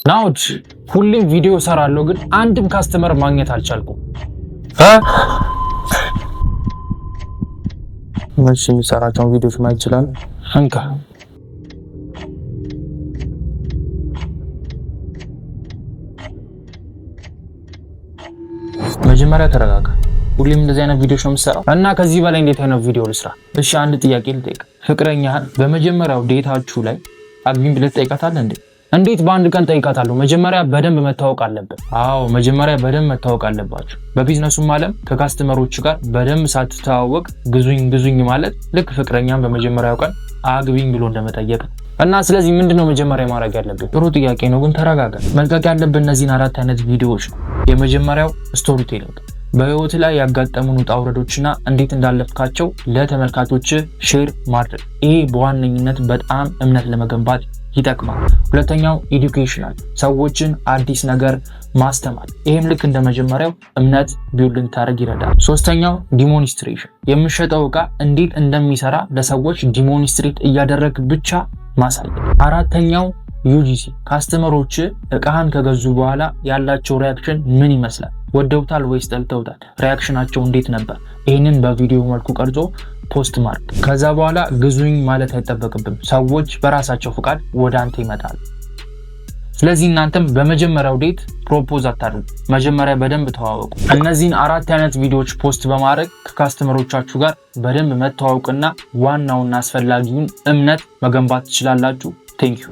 ናውድ ሁሌም ቪዲዮ ሰራለሁ ግን አንድም ካስተመር ማግኘት አልቻልኩም። እሺ የሚሰራቸውን ቪዲዮዎች ማየት ይችላል። እንካ መጀመሪያ ተረጋጋ። ሁሌም እንደዚህ አይነት ቪዲዮዎች ነው የምትሰራው እና ከዚህ በላይ እንዴት አይነት ቪዲዮ ልስራ? እሺ አንድ ጥያቄ ልጠይቅ። ፍቅረኛህን በመጀመሪያው ዴታችሁ ላይ አግቢኝ ብለህ ትጠይቃታለህ እንዴ? እንዴት በአንድ ቀን ጠይቃታለሁ? መጀመሪያ በደንብ መታወቅ አለብን። አዎ መጀመሪያ በደንብ መታወቅ አለባችሁ። በቢዝነሱም ዓለም ከካስተመሮች ጋር በደንብ ሳትተዋወቅ ግዙኝ ማለት ልክ ፍቅረኛን በመጀመሪያው ቀን አግቢኝ ብሎ እንደመጠየቅ እና ስለዚህ ምንድነው መጀመሪያ ማድረግ ያለብን? ጥሩ ጥያቄ ነው ግን ተረጋጋ። መልቀቅ ያለብን እነዚህን 4 አይነት ቪዲዮዎች ነው። የመጀመሪያው ስቶሪ ቴሊንግ፣ በህይወት ላይ ያጋጠሙን ውጣ ውረዶችና እንዴት እንዳለፍካቸው ለተመልካቾች ሼር ማድረግ። ይሄ በዋነኝነት በጣም እምነት ለመገንባት ይጠቅማል። ሁለተኛው ኤዱኬሽናል፣ ሰዎችን አዲስ ነገር ማስተማር። ይሄም ልክ እንደመጀመሪያው እምነት ቢውልድ እንድታደርግ ይረዳል። ሶስተኛው ዲሞንስትሬሽን፣ የምትሸጠው ዕቃ እንዴት እንደሚሰራ ለሰዎች ዲሞንስትሬት እያደረግ ብቻ ማሳየት። አራተኛው ዩጂሲ፣ ካስተመሮች ዕቃህን ከገዙ በኋላ ያላቸው ሪያክሽን ምን ይመስላል? ወደውታል ወይስ ጠልተውታል? ሪያክሽናቸው እንዴት ነበር? ይህንን በቪዲዮ መልኩ ቀርጾ ፖስት ማድረግ። ከዛ በኋላ ግዙኝ ማለት አይጠበቅብም። ሰዎች በራሳቸው ፍቃድ ወደ አንተ ይመጣሉ። ስለዚህ እናንተም በመጀመሪያው ዴት ፕሮፖዝ አታድርጉ። መጀመሪያ በደንብ ተዋወቁ። እነዚህን 4 አይነት ቪዲዮዎች ፖስት በማድረግ ከካስተመሮቻችሁ ጋር በደንብ መተዋወቅና ዋናውና አስፈላጊውን እምነት መገንባት ትችላላችሁ። ቴንክ ዩ